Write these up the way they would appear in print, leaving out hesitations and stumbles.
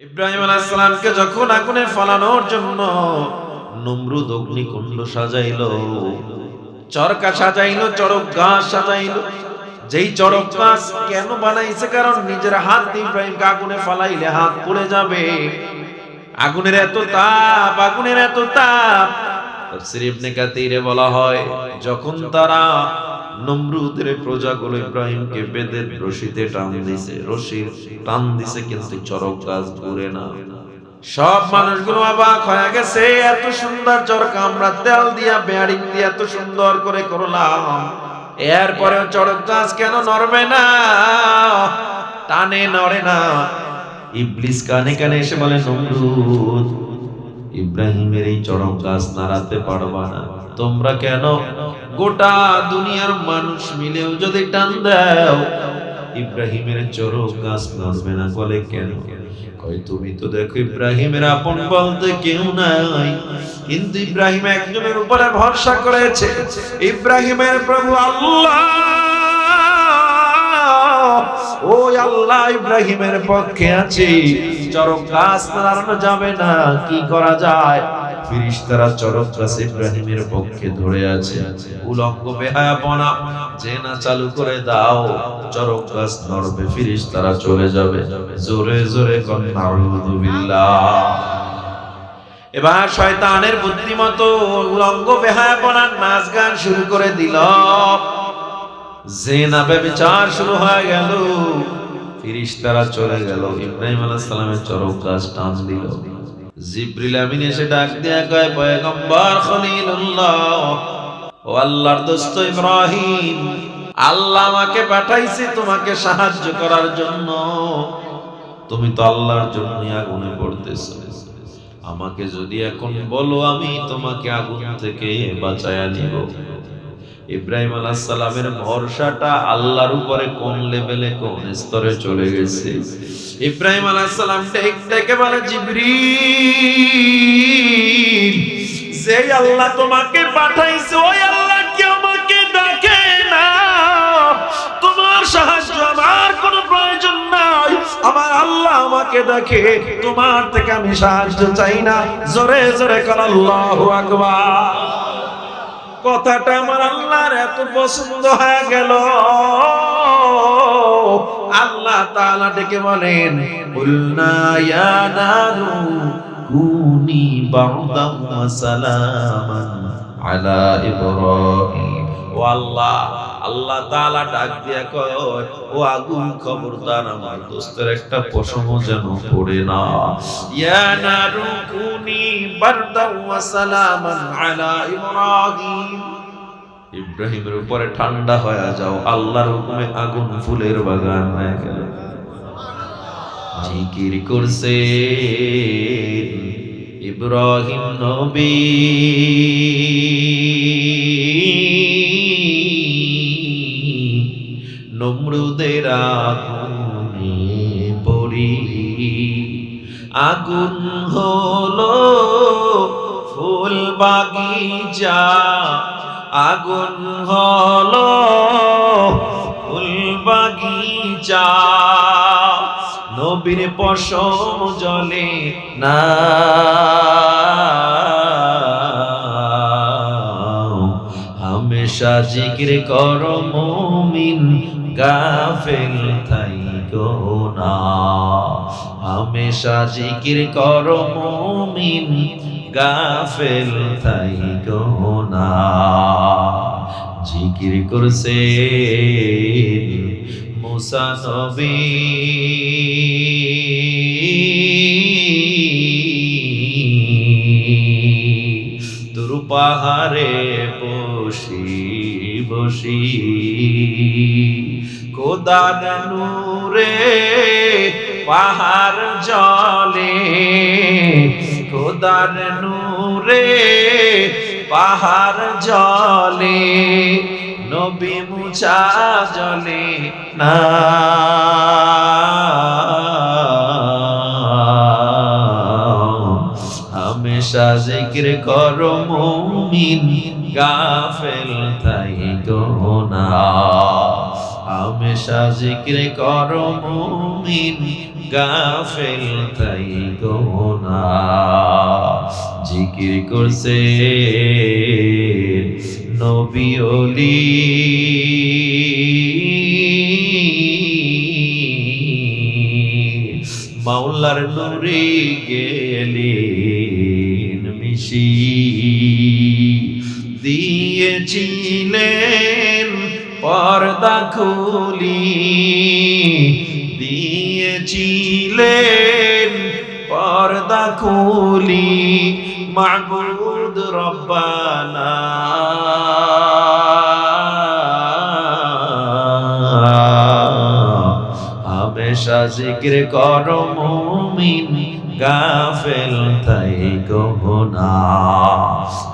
ইব্রাহিম আলাইহিস সালামকে যখন আগুনে ফেলানোর জন্য নমরুদ অগ্নিকুণ্ড সাজাইলো, চরকা সাজাইলো, চড়ক গাছ সাজাইলো। যেই চড়ক গাছ কেন বানাইছে? কারণ নিজের হাত দিয়ে ইব্রাহিমকে আগুনে ফালাইলে হাত পুড়ে যাবে। আগুনের এত তাপ, আগুনের এত তাপ। তাফসীর ইবনে কাসিরে বলা হয়, যখন তারা নমরুদের প্রজাগুলো ইব্রাহিমকে বেঁধে রশিতে টান দিছে, রশির টান দিছে, কিন্তু চড়ক গাছ ঘুরে না। সব মানুষগুলো অবাক হয়ে গেছে, এত সুন্দর চরকা আমরা তেল দিয়া বেয়ারিং দিয়ে এত সুন্দর করে করলাম, এরপরেও চড়ক গাছ কেন নড়বে না? টানে নড়ে না। ইবলিস কানে কানে এসে বলে, নমরুদ, ইব্রাহিমের এই চড়ক গাছ নাড়াতে পারবা না। তোমরা কেন? গোটা দুনিয়ার মানুষ মিলেও যদি টান দাও, ইব্রাহিমের চড়ক গাছ নড়বে না। বলে কেন? কয় তুমি তো দেখো ইব্রাহিমের আপন বলতে কেউ নাই, কিন্তু ইব্রাহিম একজনের উপরে ভরসা করেছে, ইব্রাহিমের প্রভু আল্লাহ। ওই আল্লাহ ইব্রাহিমের পক্ষে আছে, চড়ক গাছ নাড়ানো যাবে না। কি করা যায়? ফেরেশতারা চড়ক গাছ ইব্রাহিমের পক্ষে ধরে আছে। উলঙ্গ বেহায়াপনা জেনা চালু করে দাও, চড়ক গাছ নড়বে, ফেরেশতারা চলে যাবে। জোরে জোরে কোন নাউযু বিল্লাহ। এবার শয়তানের বুদ্ধিমতো উলঙ্গ বেহায়াপনার নাচ গান শুরু করে দিল, জিনা ব্যভিচার শুরু হয়ে গেল। ফেরেশতারা চলে গেল, ইব্রাহিম আলাইহিস সালামের চড়ক গাছ টান দিল। জিবরিল আমিন এসে ডাক দিয়া কয়, পয়গম্বর খলিলুল্লাহ, ও আল্লাহর দোস্ত ইব্রাহিম, আল্লাহ আমাকে পাঠাইছে তোমাকে সাহায্য করার জন্য। তুমি তো আল্লাহর জন্য আগুনে পড়তেছো, আমাকে যদি এখন বলো আমি তোমাকে আগুন থেকে বাঁচায়া নিব। ইব্রাহিম আলাইহিস সালামের ভরসাটা আল্লাহর উপরে কোন লেভেলে, কোন স্তরে চলে গেছে। ইব্রাহিম আলাইহিস সালাম ডেকে বলে, জিবরিল, যেই আল্লাহ তোমাকে পাঠাইছে ওই আল্লাহ কি আমাকে ডাকে না? তোমার সাহায্য আমার কোনো প্রয়োজন নাই, আমার আল্লাহ আমাকে ডাকে, তোমার থেকে আমি সাহায্য চাই না। জোরে জোরে কর আল্লাহু আকবার। কথাটা আমার আল্লাহর এত পছন্দ হয়ে গেল, আল্লাহ তাআলা ডেকে বলেন, কুলনা ইয়া নারু কুনি বারদান ওয়া সালামান আলা ইব্রাহিম। ও আল্লাহ, আল্লাহ তাআলা ডাক দিয়া কয়, ও আগুন, খবরদার আমার দোস্তের একটা পশম যেন পড়ে না। ইয়া নারু কুনি বারদান ওয়া সালামান আলা ইব্রাহিম, ইব্রাহিমের উপরে ঠান্ডা হয়ে যাও। আল্লাহর হুকুমে আগুন ফুলের বাগান হয়ে গেল। জিকির করছে ইব্রাহিম নবী, নমরুদের আগুনে পড়ি, আগুন হলো ফুল বাগিচা, আগুন হলো ফুল বাগিচা, নবীর পশম জ্বলে না। হামেশা জিকির করো মুমিন, গাফেল থাইকো না। হামেশা জিকির করো মুমিন, গাফেল থাইকো না। জিকির করছে মুসা নবী, তুর পাহাড়ে বসি বসি, খোদার নূরে পাহাড় জ্বলে, খোদার নূরে পাহাড় জ্বলে, নবী মুসা জ্বলে না। হামেশা জিকির করো মুমিন, গাফেল থাইকো না। হামেশা জিকির করো মুমিন, গাফেল থাইকো না। জিকির করছে নবী ওলি, মাওলার নূরে গেলেন মিশি, দিয়েছিলেন পর্দা খুলি, দিয়েছিলেন পর্দা খুলি, মাবুদ রব্বানা হামেশা জিকির করো মুমিন, গাফেল থাইকো না।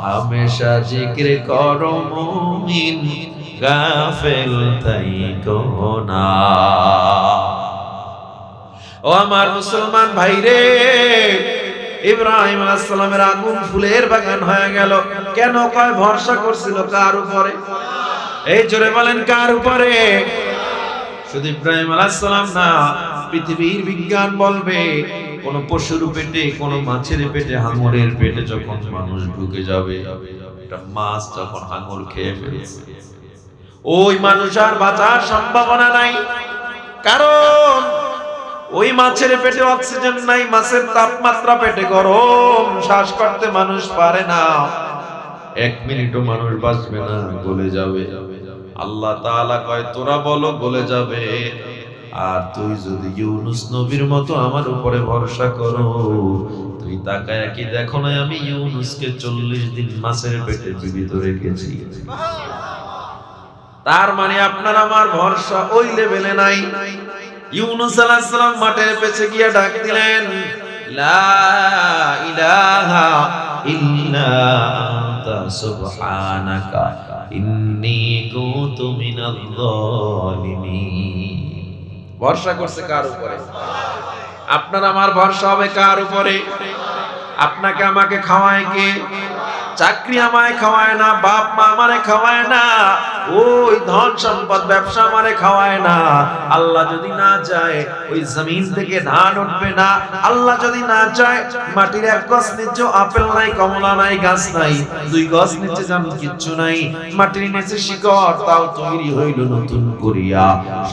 হামেশা জিকির করো মুমিন, গাফেল থাইকো না। ও আমার মুসলমান ভাইরে, ইব্রাহিম আলাইহিস সালামের আগুন ফুলের বাগান হয়ে গেল কেন? কয় ভরসা করছিল কার উপরে? এই জোরে বলেন কার উপরে? শুধু ইব্রাহিম আলাইহিস সালাম না, পৃথিবীর বিজ্ঞান বলবে কোন পশুর পেটে, কোন মাছের পেটে, হাঙরের পেটে যখন মানুষ ঢুকে যাবে, একটা মাছ যখন হাঙর খেয়ে ফেলছে, ওই মানুষ আর বাঁচার সম্ভাবনা নাই। কারণ ওই মাছের পেটে অক্সিজেন নাই, মাছের তাপমাত্রা পেটে গরম, শ্বাস করতে মানুষ পারে না, 1 মিনিটও মানুষ বাঁচবে না, গলে যাবে। আল্লাহ তাআলা কয় তোরা বলো গলে যাবে, আর তুই যদি ইউনুস নবীর মতো আমার উপরে ভরসা করো, তুই তাকায় কি দেখো না আমি ইউনুসকে 40 দিন মাছের পেটে জীবিত রেখেছি। তার মানে আপনার আমার ভরসা ওই লেভেলে নাই। ইউনুস আলাইহিস সালাম মাঠের পেছে গিয়ে ডাক দিলেন, লা ইলাহা ইল্লা আনতা সুবহানাকা ইন্নী কুনতু মিনাল যালিমিন। ভরসা করছে কার উপরে? আপনার আমার ভরসা হবে কার উপরে? আপনাকে আমাকে খাওয়ায় কে? চাকরি আমায় খাওয়ায় না, বাপ মা আমারে খাওয়ায় না, ওই ধন সম্পদ ব্যবসা আমারে খাওয়ায় না। আল্লাহ যদি না চায় ওই জমিন থেকে ধান উঠবে না। আল্লাহ যদি না চায় মাটির 1 গজ নিচে আপেল নাই, কমলা নাই, গাছ নাই, 2 গজ নিচে যেন কিচ্ছু নাই, মাটির নিচে শিকড় তাও তৈরি হইল নতুন করিয়া,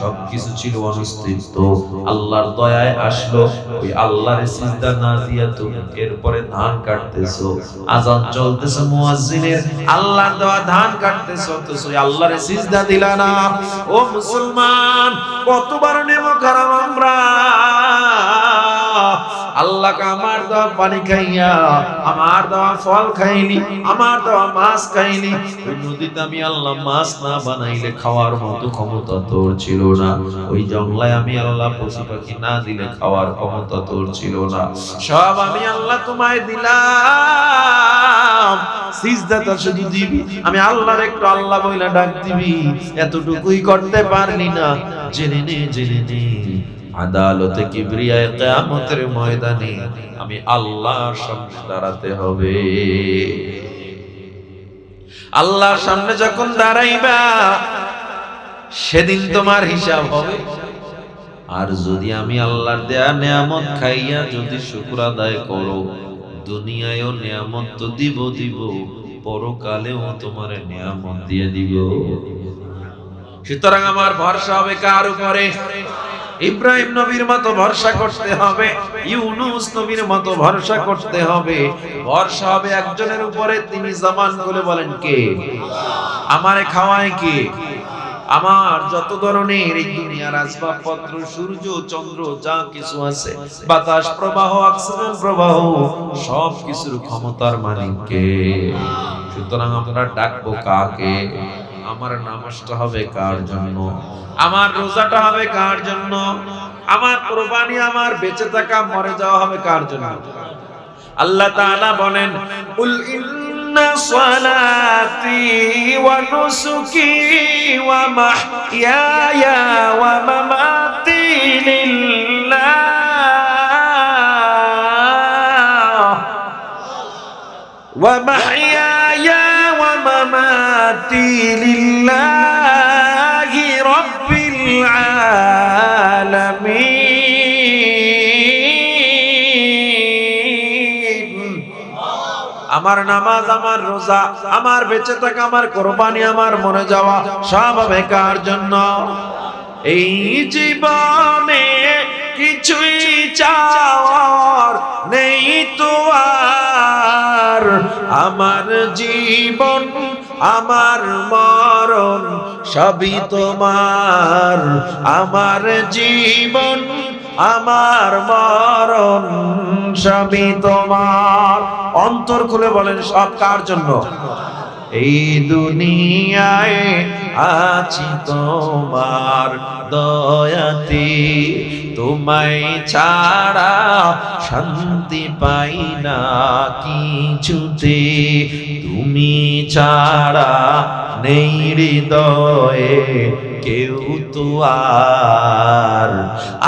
সবকিছু ছিল অস্তিত্ব, আল্লাহর দয়ায় আসলো, ওই আল্লাহর সিজদা না দিয়া তুমি এরপরে ধান কাটতেছো, আযান চলতেছে মুয়াজ্জিনের, আল্লাহর দেওয়া ধান কাটতেছো, তো আল্লাহর সিজদা দিলা না। ও মুসলমান, কতবার নেমক হারাম আমরা। আল্লাহকে আমার দেওয়া পানি খাইয়া, আমার দেওয়া ফল খাইনি, আমার দেওয়া মাছ খাইনি, ওই নদীতে আমি আল্লাহ মাছ না বানাইলে খাওয়ার মতো ক্ষমতা তোর ছিল না, ওই জঙ্গলায় আমি আল্লাহ পশু পাখি না দিলে খাওয়ার ক্ষমতা তোর ছিল না, সব আমি আল্লাহ তোমায় দিলাম, সিজদাটা শুধু দিবি, আমি আল্লাহর একটু আল্লাহ বইলা ডাক দিবি, এতটুকুই করতে পারলি না, জেনে নে জেনে নে আদালতে কিবরিয়ায়ে কিয়ামতের ময়দানে আমি আল্লাহর সামনে দাঁড়াতে হবে। আল্লাহর সামনে যখন দাঁড়াইবা সেদিন তোমার হিসাব হবে। আর যদি আমি আল্লাহর দেয়া নিয়ামত খাইয়া যদি শুকর আদায় করো, দুনিয়ায়ও নিয়ামত তো দিব, পরকালেও তোমার নিয়ামত দিয়ে দিব। সুতরাং আমার ভরসা হবে কার উপরে? ইব্রাহিম নবীর মতো ভরসা করতে হবে, ইউনুস নবীর মতো ভরসা করতে হবে। ভরসা হবে একজনের উপরে, তিনি জবান খুলে বলেন কে? আমারে খাওয়ায় কে? আমার যত ধরনের এই দুনিয়ার আসবাবপত্র, সূর্য চন্দ্র যা কিছু আছে, বাতাস প্রবাহ, অক্সিজেন প্রবাহ, সব কিছুর ক্ষমতার মালিক কে? সুতরাং আমরা ডাকবো কাকে? আমার নামাজটা হবে কার জন্য? আমার রোজাটা হবে কার জন্য? আমার কুরবানি, আমার বেঁচে থাকা মরে যাওয়া হবে কার জন্য? আল্লাহ তাআলা বলেন, কুল ইন্না সালাতি ওয়া নুসুকি ওয়া মাহইয়ায়া ওয়া মামাতি লিল্লাহ ওয়া মাহইয়ায়া ওয়া মামাতি লিল্লাহি রাব্বিল আলামিন আমার নামাজ, আমার রোজা, আমার বেঁচে থাকা, আমার কোরবানি, আমার মরে যাওয়া সব হবে কার জন্য? এই জীবনে কিছুই চাওয়ার নেই তো আর, আমার জীবন আমার মরণ সবই তোমার, আমার জীবন আমার মরণ সবই তোমার। অন্তর খুলে বলেন সব কার জন্য? এই দুনিয়ায় আছি তোমার দয়াতে, তোমায় ছাড়া শান্তি পাই না কিছুতে, তুমি ছাড়া নেই হৃদয়ে কেউ তো আর,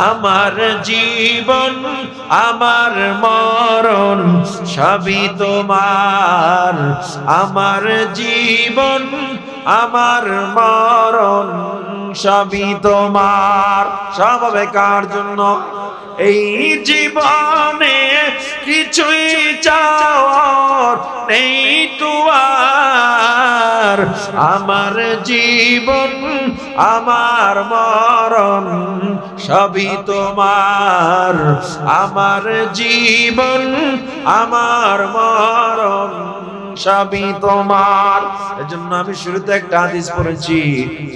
আমার জীবন আমার মরণ সবই তোমার, আমার জীবন আমার মরণ সবই তোমার। সব হবে কার জন্য? এই জীবনে কিছুই চাওয়ার নেই তো আর, আমার জীবন আমার মরণ সবই তোমার, আমার জীবন আমার মরণ সবই তোমার। এজন্য আমি শুরুতে একটা হাদিস পড়েছি,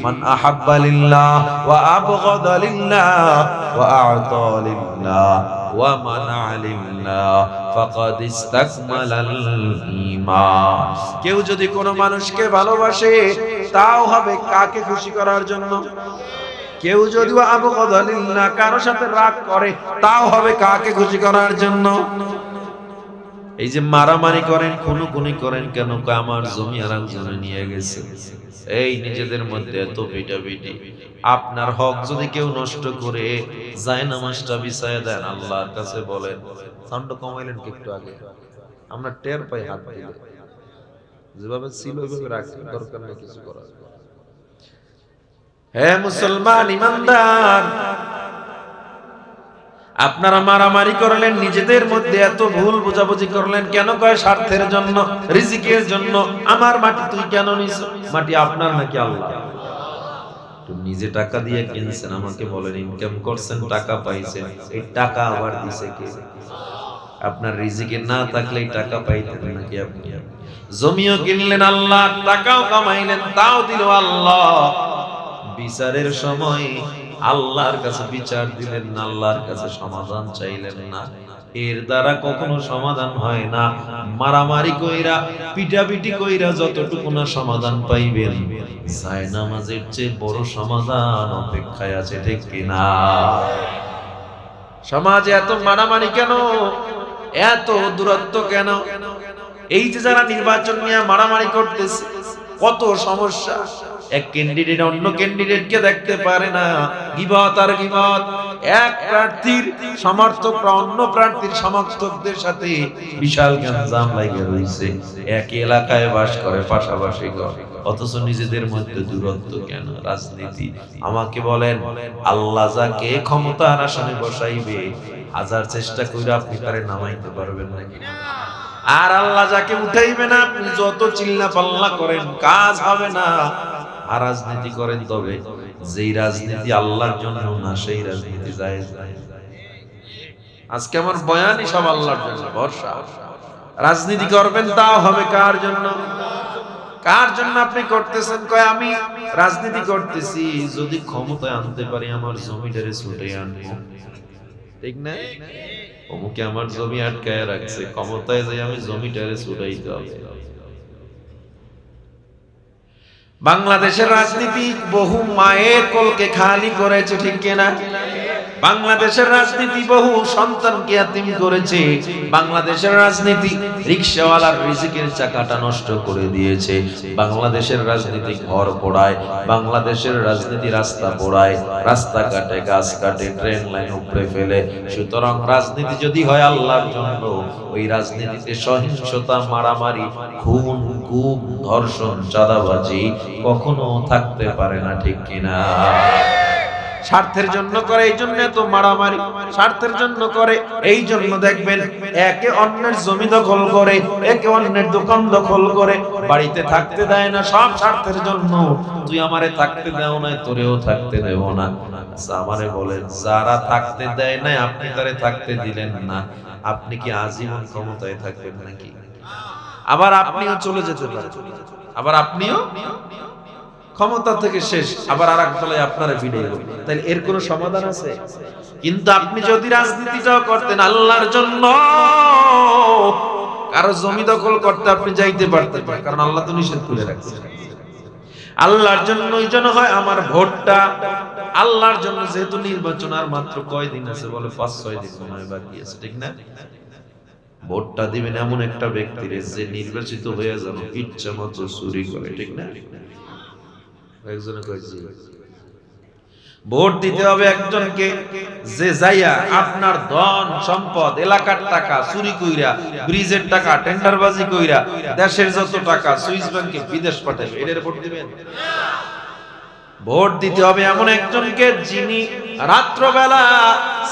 মান আহাব্বা লিল্লাহ ওয়া আবগাদা লিল্লাহ ওয়া আ'তা লিল্লাহ ওয়া মানা লিল্লাহ ফাকাদ ইসতাকমালাল ঈমান। কেউ যদি কোনো মানুষকে ভালোবাসে তাও হবে কাকে খুশি করার জন্য? কেউ যদি আবগাদা লিল্লাহ কারো সাথে রাগ করে তাও হবে কাকে খুশি করার জন্য? এই যে মারামারি করেন, খুনোখুনি করেন কেন? আমার জমি আর একজনে নিয়ে গেছে, এই নিজেদের মধ্যে এত পিটাপিটি। আপনার হক যদি কেউ নষ্ট করে যায়, নামাজটা বিছায়া দেন, আল্লাহর কাছে বলেন। সাউন্ড কমাইলেন কি একটু আগে? আমরা টের পাই হাত দিলে, যেভাবে ছিল ওইভাবে রাখতে, দরকার নেই কিছু করার। হে মুসলমান ইমানদার, আপনারা মারামারি করলেন, নিজেদের মধ্যে এত ভুল বোঝাবুঝি করলেন কেন? কয় স্বার্থের জন্য, রিজিকের জন্য। আমার মাটি তুই কেন নিছ? মাটি আপনার নাকি আল্লাহ? তো নিজে টাকা দিয়ে কিনছেন, আমাকে বলেন, ইনকাম করছেন, টাকা পাইছেন, এই টাকা আবার দিছে কে? আপনার রিজিকে না থাকলে এই টাকা পাইতেন নাকি আপনি? জমিও কিনলেন আল্লাহ, টাকাও কামাইলেন, তাও দিল আল্লাহ। বিচারের সময় আল্লাহর কাছে বিচার দিলেন না, আল্লাহর কাছে সমাধান চাইলেন না। এর দ্বারা কখনো সমাধান হয় না। মারামারি কইরা, পিটাপিটি কইরা যতটুকু না সমাধান পাইবেন, জায়নামাজের চেয়ে বড় সমাধান অপেক্ষায় আছে, ঠিক কিনা? সমাজে এত মারামারি কেন? এত দূরত্ব কেন? এই যে যারা নির্বাচন নিয়ে মারামারি করতেছে, কত সমস্যা। এক ক্যান্ডিডেট অন্য ক্যান্ডিডেটকে দেখতে পারে না, গীবত আর গীবত। এক প্রার্থীর সমর্থকরা অন্য প্রার্থীর সমর্থকদের সাথে বিশাল গ্যাঞ্জাম লাগে রয়েছে, এক এলাকায় বাস করে, পাশাপাশি করে, অথচ নিজেদের মধ্যে দূরত্ব কেন? রাজনীতি। আমাকে বলেন, আল্লাহ যাকে ক্ষমতার আসনে বসাইবে, হাজার চেষ্টা করে আপনি তারে নামাইতে পারবেন নাকি? আর আল্লাহ যাকে উঠাইবে না, আপনি যত চিল্লা পাল্লা করেন কাজ হবে না। আর রাজনীতি করেন, তবে যেই রাজনীতি আল্লাহর জন্য না, সেই রাজনীতি জায়েজ নাই। আজকে আমার বয়ানই সব আল্লাহর জন্য, ভরসা। রাজনীতি করবেন, তাও হবে কার জন্য? কার জন্য আপনি করতেছেন? কয় আমি রাজনীতি করতেছি যদি ক্ষমতায় আনতে পারি, আমার জমিটারে ছুটে আনবো, ঠিক না? অমুকে আমার জমি আটকায় রাখছে, ক্ষমতায় যাই আমি জমিটারে ছুটাইতে হবে। বাংলাদেশের রাজনীতি বহু মায়ের কোলকে খালি করেছে, ঠিক কিনা? বাংলাদেশের রাজনীতি বহু সন্তানকে ইয়াতীম করেছে। বাংলাদেশের রাজনীতি রিকশাওয়ালার রিজিকের চাকাটা নষ্ট করে দিয়েছে। বাংলাদেশের রাজনীতি ঘর পোড়ায়, বাংলাদেশের রাজনীতি রাস্তা পোড়ায়, রাস্তা কাটে, গাছ কাটে, ট্রেন লাইন উপড়ে ফেলে। সুতরাং রাজনীতি যদি হয় আল্লাহর জন্য, ওই রাজনীতিতে সহিংসতা, মারামারি, খুন, গুম, ধর্ষণ, চাঁদাবাজি কখনো থাকতে পারে না, ঠিক কিনা? স্বার্থের জন্য করে, এই জন্য তো মারামারি। স্বার্থের জন্য করে, এই জন্য দেখবেন একে অন্যের জমি দখল করে, একে অন্যের দোকান দখল করে, বাড়িতে থাকতে দেয় না, সব স্বার্থের জন্য। তুই আমারে থাকতে দেও না, তোরেও থাকতে দেব না। আচ্ছা আমারে বলেন, যারা থাকতে দেয় না আপনি তারে থাকতে দিলেন না, আপনি কি আজীবন ক্ষমতায় থাকবেন নাকি? আবার আপনিও চলে যেতে পারেন, আবার আপনিও ক্ষমতা থেকে শেষ, আবার আর এক দলে আপনারা ভিড়ে গেল। তাহলে এর কোনো সমাধান আছে? কিন্তু আপনি যদি রাজনীতিটাও করতেন আল্লাহর জন্য, কারো জমি দখল করতে আপনি যাইতে পারতেন, কারণ আল্লাহ তো নিষেধ করে রাখছেন। আল্লাহর জন্যই যেন হয় আমার ভোটটা, আল্লাহর জন্য। যেহেতু নির্বাচন আর মাত্র কয়দিন আছে, বলে 5-6 দিন মনে হয় বাকি আছে, ঠিক না? ভোটটা দিবেন এমন একটা ব্যক্তির যে নির্বাচিত হয়ে যেন ইচ্ছা মতো চুরি করে, ঠিক না? একজনে কইছে ভোট দিতে হবে একজনকে যে যাইয়া আপনার ধন সম্পদ এলাকার টাকা চুরি কইরা, ব্রিজের টাকা টেন্ডারবাজি কইরা, দেশের যত টাকা সুইস ব্যাংকে বিদেশ পাঠাবে, এর ভোট দিবেন? ভোট দিতে হবে এমন একজনকে যিনি রাত্রবেলা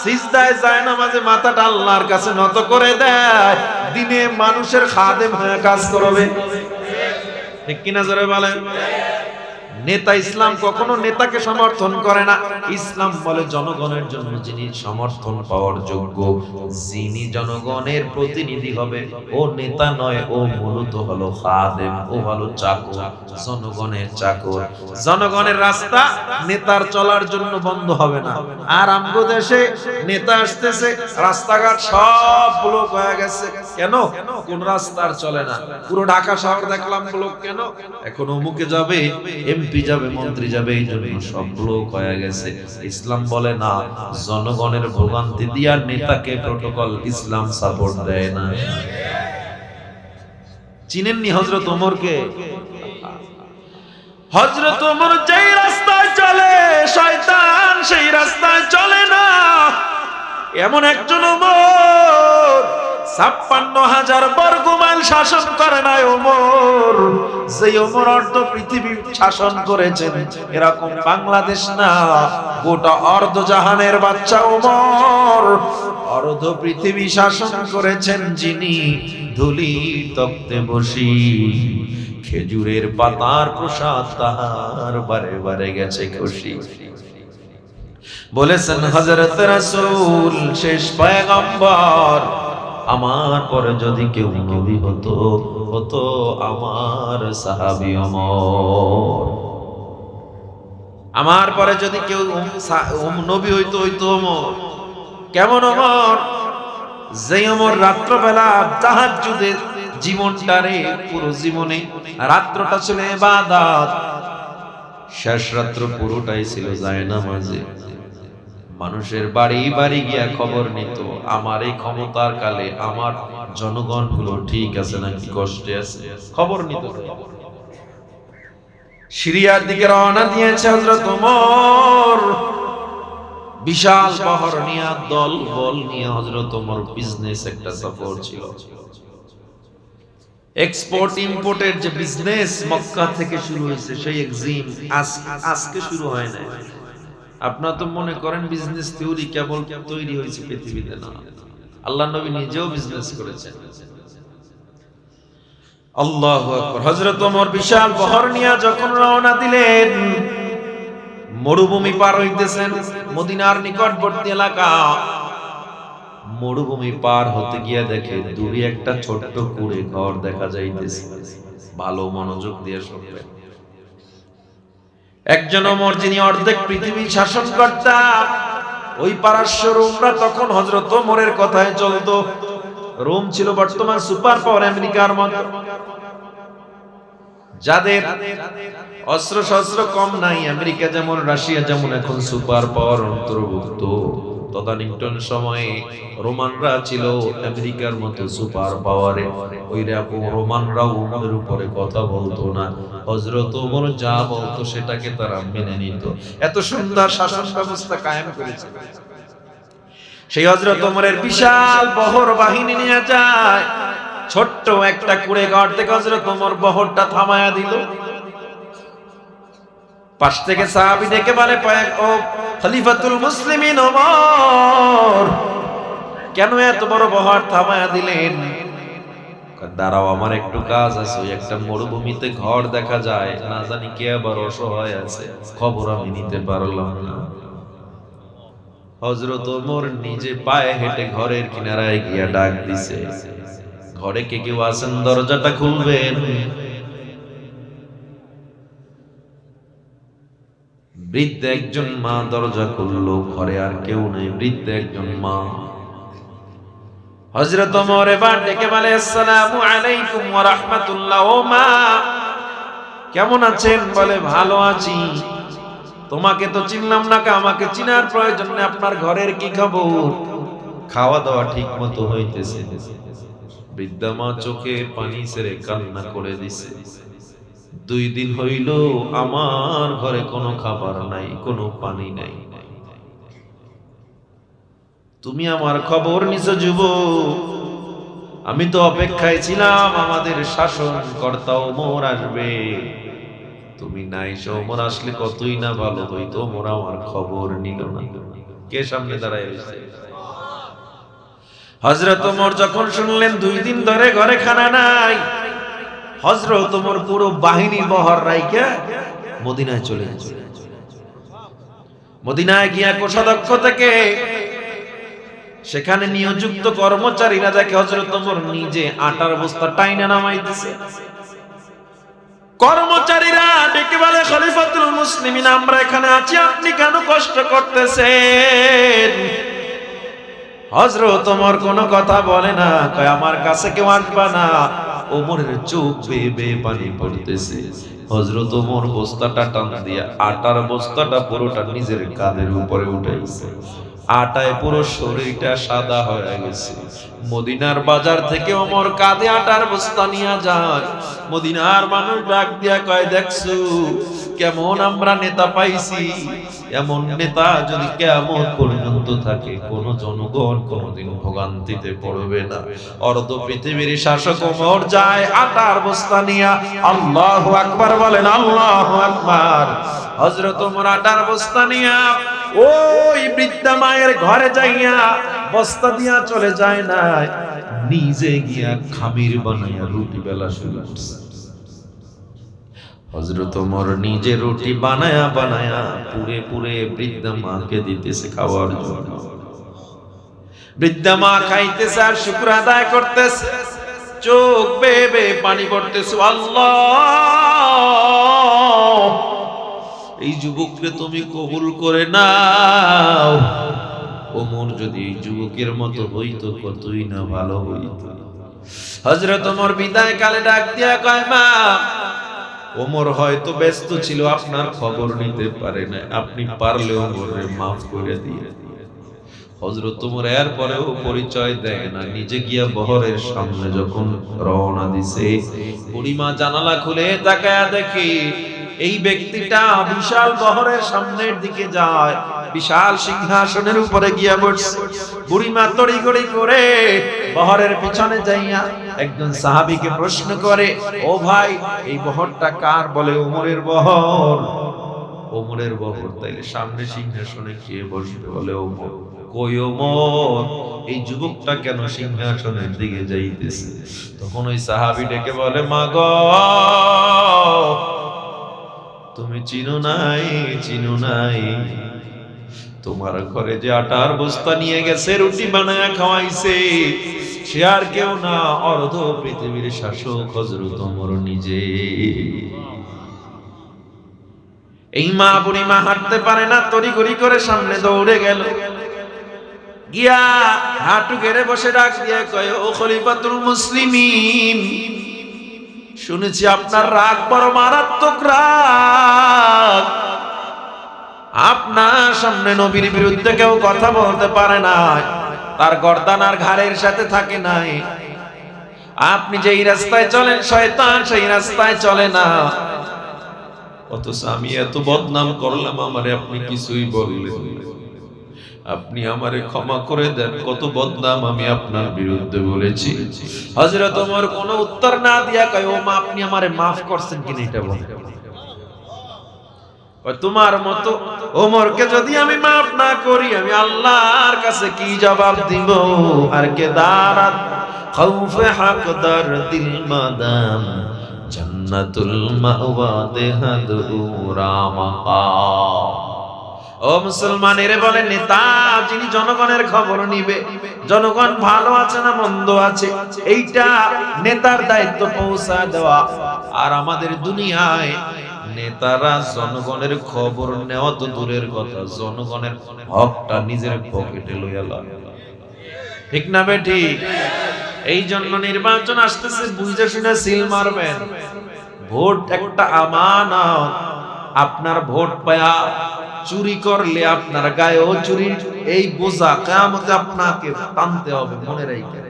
সিজদায় যায় নামাজে মাথাটা আল্লাহর কাছে নত করে দেয়, দিনে মানুষের খাদেম হয়ে কাজ করবে, ঠিক কিনা জোরে বলেন? নেতা ইসলাম কখনো নেতাকে সমর্থন করে না। ইসলাম বলে জনগণের জন্য যিনি সমর্থন পাওয়ার যোগ্য, যিনি জনগণের প্রতিনিধি হবে, ও নেতা নয়, ও মূলত হলো খাদেম, ও হলো চাকর, জনগণের চাকর। জনগণের রাস্তা নেতার চলার জন্য বন্ধ হবে না। আর আমগো দেশে নেতা আসতেছে, রাস্তাঘাট সব ব্লক হয়ে গেছে। কেন? কোন রাস্তার চলে না। পুরো ঢাকা শহর দেখলাম ব্লক। কেন? এখন অমুকে যাবে, এমপি যাবে, মন্ত্রী যাবে, এই জন্য সব ব্লক হয়ে গেছে। ইসলাম বলে না, জনগণের ভোগান্তি দিয়া নেতাকে প্রটোকল ইসলাম সাপোর্ট দেয় না। চিনেননি হযরত ওমরকে? হযরত ওমর যেই রাস্তায় চলে শয়তান সেই রাস্তায় চলে না। এমন একজন ওমর ৫৬,০০০ বর্গ মাইল শাসন করে নাই ওমর, যেই ওমর অর্ধ পৃথিবী শাসন করেছেন। এরকম বাংলাদেশ না, গোটা অর্ধ জাহানের বাচ্চা ওমর অর্ধ পৃথিবী শাসন করেছেন যিনি। ধুলি তক্তে বসি খেজুরের পাতার প্রসাদ তাহার বারে বারে গেছে খুশি। বলেছেন হযরত রাসূল শেষ পয়গম্বর, আমার পরে যদি কেউ নবী হতো, হতো আমার সাহাবী ওমর। আমার পরে যদি কেউ নবী হইতো, হইতো ওমর। কেমন ওমর? যে ওমর রাত্রবেলা তাহাজ্জুদে জীবনটারে, পুরো জীবনে রাত্রটা ছিল ইবাদত, শেষ রাত্র পুরোটাই ছিল জায়নামাজে। মানুষের বাড়ি বাড়ি গিয়া খবর নিত, আমার এই ক্ষমতার কালে আমার জনগণ গুলো ঠিক আছে নাকি কষ্টে আছে, খবর নিত। সিরিয়ার দিকে রওনা দিয়েছে হযরত ওমর, বিশাল বহর নিয়ে, দল বল নিয়ে হযরত ওমর বিজনেস একটা সফর ছিল। এক্সপোর্ট ইম্পোর্টের যে বিজনেস মক্কা থেকে শুরু হয়েছে, সেই এক্সিম আজকে শুরু হয় না। আপনারা তো মনে করেন বিজনেস থিওরি কেবল তৈরি হয়েছে পৃথিবীতে, না, আল্লাহর নবী নিজেও বিজনেস করেছেন। আল্লাহু আকবার। হযরত ওমর বিশাল বহর নিয়ে যখন রওনা দিলেন, মরুভূমি পার হইতেছেন, মদিনার নিকটবর্তী এলাকা। মরুভূমি পার হতে গিয়ে দেখে দূরে একটা ছোট্ট কুঁড়ে ঘর দেখা যাইতেছে। ভালো মনোযোগ দিয়ে শুনবেন। একজন ওমর যিনি অর্ধেক পৃথিবী শাসন কর্তা, ওই পারস্য রোমরা তখন হযরত ওমরের কথায় চলতো। রোম ছিল বর্তমান সুপার পাওয়ার আমেরিকার মতো, যাদের অস্ত্র শস্ত্র কম নাই। আমেরিকা যেমন, রাশিয়া যেমন এখন সুপার পাওয়ার অন্তর্ভুক্ত, তদানীন্তন সময়ে রোমানরা ছিল আমেরিকার মতো সুপার পাওয়ারে। ওই রোমানরাও ওমরের উপরে কথা বলতো না, হযরত ওমর যা বলতো সেটাকে তারা মেনে নিত। এত সুন্দর শাসন ব্যবস্থা কায়েম করেছে। সেই হযরত ওমরের বিশাল বহর বাহিনী নিয়ে যায়, ছোট্ট একটা কুঁড়ে ঘর থেকে হযরত ওমর বহরটা থামায়া দিল। পাশ থেকে সাহাবী ডেকে বলে, ও খলিফাতুল মুসলিমিন ওমর, কেন এত বড় বহর থামায়া দিলেন? দাঁড়াও, আমার একটু কাজ আছে। ওই একটা মরুভূমিতে ঘর দেখা যায়, না জানি কে আবার অসহায় আছে, খবর আমি নিতে পারলাম না। হযরত ওমর নিজে পায়ে হেঁটে ঘরের কিনারায় গিয়া ডাক দিছে, ঘরে কে কেউ আছেন? দরজাটা খুলবেন। বৃদ্ধ একজন মা দরজা খুললো, ঘরে আর কেউ নেই, বৃদ্ধ একজন মা। হযরত ওমর এবার ডেকে বলে, আসসালামু আলাইকুম ওয়া রাহমাতুল্লাহ। ও মা, কেমন আছেন? বলে, ভালো আছি। তোমাকে তো চিনলাম না, আমাকে চিনার প্রয়োজন নেই। আপনার ঘরের কি খবর? খাওয়া দাওয়া ঠিক মতো হইতেছে? বৃদ্ধা মা চোখে পানি ছেড়ে কান্না করে দিছে। 2 দিন হইল আমার ঘরে কোনো খাবার নাই, কোনো পানি নাই। তুমি আমার খবর নিছো যুবক? আমি তো অপেক্ষায় ছিলাম আমাদের শাসন কর্তা ওমর আসবে, তুমি নাই। ওমর আসলে কতই না ভালো হইতো, ওমর আমার খবর নিল না। কে সামনে দাঁড়ায় রয়েছে? হযরত ওমর যখন শুনলেন 2 দিন ধরে ঘরে খানা নাই, হযরত ওমর পুরো বাহিনী বহর রাইখা মদিনায় চলে গেছে। মদিনায় গিয়া কোষাধ্যক্ষ থেকে সেখানে নিয়োজিত কর্মচারীরা দেখে হযরত ওমর নিজে আটার বস্তা টাইনা নামাইতেছে। কর্মচারীরা ডেকে বলে, খলিফাতুল মুসলিমিন, আমরা এখানে আছি, আপনি কেন কষ্ট করতেছেন? হযরত ওমর কোনো কথা বলে না, কয় আমার কাছে কেউ আসবে না। ওমরের চোখ বেয়ে বেয়ে পানি পড়তেছে। হযরত ওমর বস্তাটা টান দিয়া আটার বস্তাটা পুরোটা নিজের কাঁধের উপরে উঠাইছে। আটায় পুরো শরীরটা সাদা হয়ে গেছে। মদিনার বাজার থেকে ওমর কাঁধে আটার বস্তা নিয়ে যায়। মদিনার মানুষ ডাক দিয়া কয়, দেখছো কেমন আমরা নেতা পাইছি? এমন নেতা যদি কিয়ামত পর্যন্ত থাকে, কোন জনগণ কোনদিন ভোগান্তিতে পড়বে না। অর্ধ পৃথিবীর শাসক ওমর যায় আটার বস্তা নিয়ে। আল্লাহু আকবার বলেন, আল্লাহু আকবার। হযরত ওমর আটার বস্তা নিয়ে ওই বৃদ্ধা মায়ের ঘরে যাইয়া বস্তা দিয়া চলে যায় না, নিজে গিয়া খামির বানাইয়া রুটি বেলা শুরু করছে। হযরত ওমর নিজে রুটি বানায়া বানায়া পুরে পুরে বৃদ্ধা মাকে দিতেছে খাওয়ার জন্য। বৃদ্ধা মা খাইতেছে আর শুকর আদায় করতেছে, চোখ বেয়ে বেয়ে পানি পড়তেছে। আল্লাহ, এই যুবককে তুমি কবুল করে নাও। ওমর যদি এই যুবকের মতো হইতো, কতই না ভালো হইতো। হযরত ওমর বিদায় কালে ডাক দিয়া কয়, মা, ওমর হয়তো ব্যস্ত ছিল, আপনার খবর নিতে পারে না, আপনি পারলে ওমরে মাফ করে দিয়ে। হযরত ওমর এর পরেও পরিচয় দেয় না, নিজে গিয়া বহরের সামনে যখন রওনা দিছে, বুড়িমা জানালা খুলে তাকায়া দেখে এই ব্যক্তিটা বিশাল বহরের সামনের দিকে যায়, বিশাল সিংহাসনের উপরে গিয়া বসছে। বুড়িমা তড়িঘড়ি করে বহরের পিছনে যাইয়া একজন সাহাবীকে প্রশ্ন করে, ও ভাই, এই বহরটা কার? বলে, ওমরের বহর। ওমরের বহর, তাইলে সামনে সিংহাসনে কে বসবে? বলে, ওমর। কই ওমর? এই যুবকটা কেন সিংহাসনের দিকে যাইতেছে? তখন ওই সাহাবী ডেকে বলে, মা গো, তুমি চিনো নাই, চিনো নাই, তোমার ঘরে যে আটার বস্তা নিয়ে গেছে, রুটি বানায়া খাওয়াইছে, সে আর কেউ না, অর্ধ পৃথিবীর শাসক হযরত ওমর নিজে। এই মা বুড়িমা হাঁটতে পারে না, তড়িঘড়ি করে সামনে দৌড়ে গেল, গিয়া হাঁটু গেড়ে বসে ডাক দিয়ে কয়, ও খলিফাতুল মুসলিমিন, শুনেছি আপনার রাগ বড় মারাত্মক রাগ, আপনার সামনে নবীর বিরুদ্ধে কেউ কথা বলতে পারে না, তার গর্দান আর ঘাড়ের সাথে থাকে নাই। আপনি যেই রাস্তায় চলেন, শয়তান সেই রাস্তায় চলে না। অথচ আমি এত বদনাম করলাম, আমারে আপনি কিছুই বললেন না। আপনি আমারে ক্ষমা করে দেন, কত বদনাম আমি আপনার বিরুদ্ধে বলেছি। হযরত ওমর কোনো উত্তর না দিয়া কয়, ও মা, আপনি আমারে মাফ করছেন কিনা এটা বলেন। তোমার মতো ওমরকে যদি আমি মাফ না করি আমি আল্লাহর কাছে কি জবাব দিব? আর কে দারাত খাউফে হাকদার দিল মাদাম জান্নাতুল মাওয়া দেহাদুরা মাকাম। ও মুসলমানেরা বলেন, নেতা যিনি জনগণের খবর নিবে, জনগণ ভালো আছে না মন্দ আছে এইটা নেতার দায়িত্ব পৌঁছা দেওয়া। আর আমাদের দুনিয়ায় নেতারা জনগণের খবর নেওয়া তো দূরের কথা, জনগণের হকটা নিজের পকেটে লইয়া লয়। ঠিক না বেঠিক? এই জন্য নির্বাচন আসতেছে, বুঝে শুনে সিল মারবেন। ভোট একটা আমানত। আপনার ভোট পায়া চুরি করলে আপনার গায়েও চুরির এই বোঝা কিয়ামতে আপনাকে টানতে হবে, মনে রাখবেন।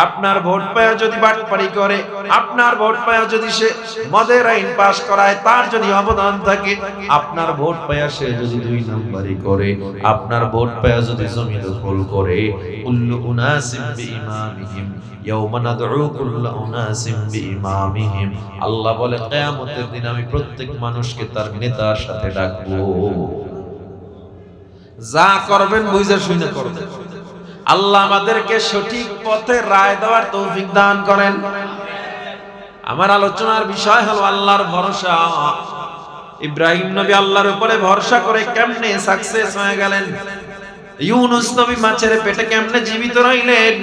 আপনার ভোট পায়া যদি বাটপারি করে, আপনার ভোট পায়া যদি সে মদের আইন পাস করায়, তার যদি অবদান থাকে, আপনার ভোট পায়া সে যদি 2 নম্বরই করে, আপনার ভোট পায়া যদি জমি দখল করে, কুল্লু উনাসিম বিইমামিহিম ইয়াওমা নাদউ কুল্লু উনাসিম বিইমামিহিম। আল্লাহ বলে কিয়ামতের দিন আমি প্রত্যেক মানুষকে তার নেতার সাথে ডাকবো। যা করবেন বুঝে শুনে করবেন। আল্লাহ আমাদেরকে সঠিক পথে রায় দেওয়ার তৌফিক দান করেন। আমার আলোচনার বিষয় হলো আল্লাহর ভরসা। ইব্রাহিম নবী আল্লাহর উপরে ভরসা করে কেমনে সাকসেস হয়ে গেলেন? ইউনুস নবী মাছের পেটে কেমনে জীবিত রইলেন?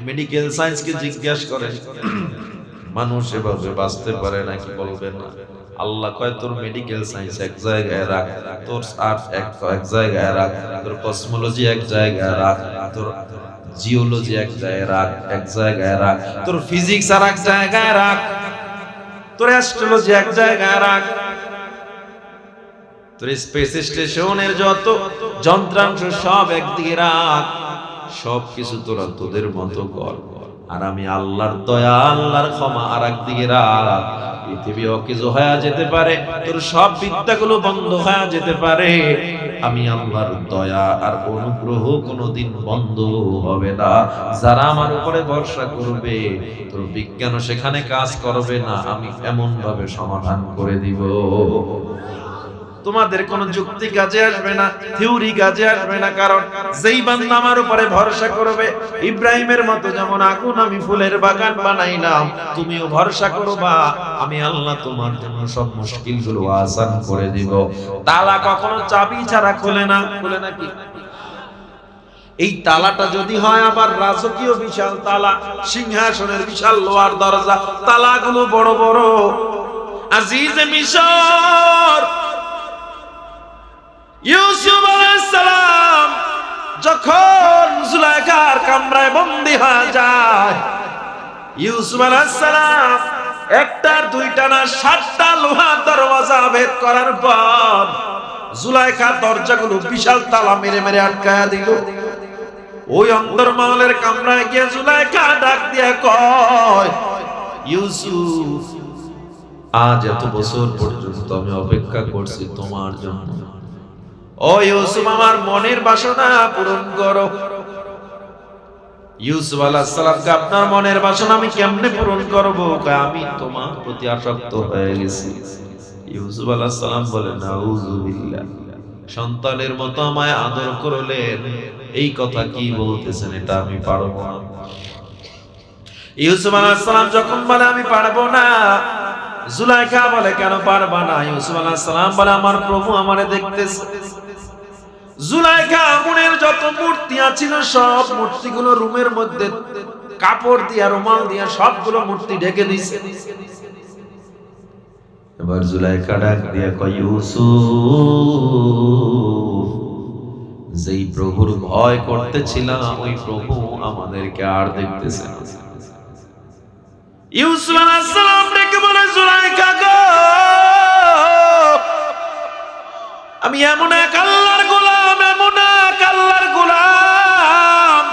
মেডিকেল সায়েন্সকে জিজ্ঞাসা করেন, মানুষ এভাবে বাঁচতে পারে নাকি? বলবেন না। আল্লাহ কয় তোর মেডিকেল সায়েন্স এক জায়গায় রাখ, তোর আর্ট এক জায়গায় রাখ, তোর কসমোলজি এক জায়গায় রাখ, তোর জিওলজি এক জায়গায় রাখ, তোর ফিজিক্স আর এক জায়গায় রাখ, তোর অ্যাস্ট্রোলজি এক জায়গায় রাখ, তোর স্পেস স্টেশনের যত যন্ত্রাংশ সব একদিকে রাখ। সবকিছু তোরা তোদের মতো কর, আর আমি আল্লাহর দয়া আল্লাহর ক্ষমা আর একদিকে রাখ। পৃথিবী অকেজো হয়ে যেতে পারে, তোর সব বিদ্যাগুলো বন্ধ হয়ে যেতে পারে, আমি আল্লাহর দয়া আর অনুগ্রহ কোনোদিন বন্ধ হবে না। যারা আমার উপরে ভরসা করবে, তোর বিজ্ঞান সেখানে কাজ করবে না, আমি এমন ভাবে সমাধান করে দিব। তোমাদের কোন যুক্তি কাজে আসবে না, থিওরি কাজে আসবে না। কারণ যেই বান্দা আমার উপরে ভরসা করবে, ইব্রাহিমের মতো যেমন আগুন আমি ফুলের বাগান বানাইলাম, তুমিও ভরসা করবা, আমি আল্লাহ তোমার জন্য সব মুশকিলগুলো আসান করে দিব। তালা কখনো চাবি ছাড়া খোলে না, খোলে নাকি? এই তালাটা যদি হয় আবার রাজকীয় বিশাল তালা, সিংহাসনের বিশাল লোহার দরজা, তালাগুলো বড় বড়। আজিজে মিশর ইউসুফ আলাইহিস সালাম যখন জুলাইখার কামরায় বন্দী হয়ে যায়, ইউসুফ আলাইহিস সালাম একটার দুইটা না 7টা লোহার দরওয়াজা ভেদ করার পর জুলাইখার দরজাগুলো বিশাল তালা মেরে মেরে আটকায়া দিল। ওই অন্তরমহলের কামরায় গিয়ে জুলাইখা ডাক দিয়ে কয়, ইউসুফ, আজ এত বছর পর্যন্ত আমি অপেক্ষা করছি তোমার জন্য। ও ইউসুফ, আমার মনের বাসনা পূরণ করো। ইউসুফ আলাইহিস সালামকে আপনার মনের বাসনা আমি কেমনে পূরণ করব? আমি তোমার প্রতি আসক্ত হয়ে গেছি। ইউসুফ আলাইহিস সালাম বলেন, নাউযুবিল্লাহ, সন্তানের মতো আমায় আদর করলেন, এই কথা কি বলতেছেন? এটা আমি পারবো না। ইউসুফ আলাইহিস সালাম যখন বলে আমি পারবো না, জুলাইখা বলে কেন পারবা না? ইউসুফ আলাইহিস সালাম বলে আমার প্রভু আমারে দেখতেছে। জুলাইখা আগুনের যত মূর্তি ছিল সব মূর্তিগুলো রুমের মধ্যে কাপড় দিয়া রুমাল দিয়া সবগুলো মূর্তি ঢেকে দিয়েছে। এবার জুলাইখা ডাক দিয়া কয়, ইউসুফ, যেই প্রভুর ভয় করতেছিলাম ওই প্রভু আমাদেরকে আর দেখতেছে না। ইউসুফ আলাইহিস সালাম ডেকে বলে, জুলাইখা গো, আমি এমন এক আল্লাহর গোলাম, এমন এক আল্লাহর গোলাম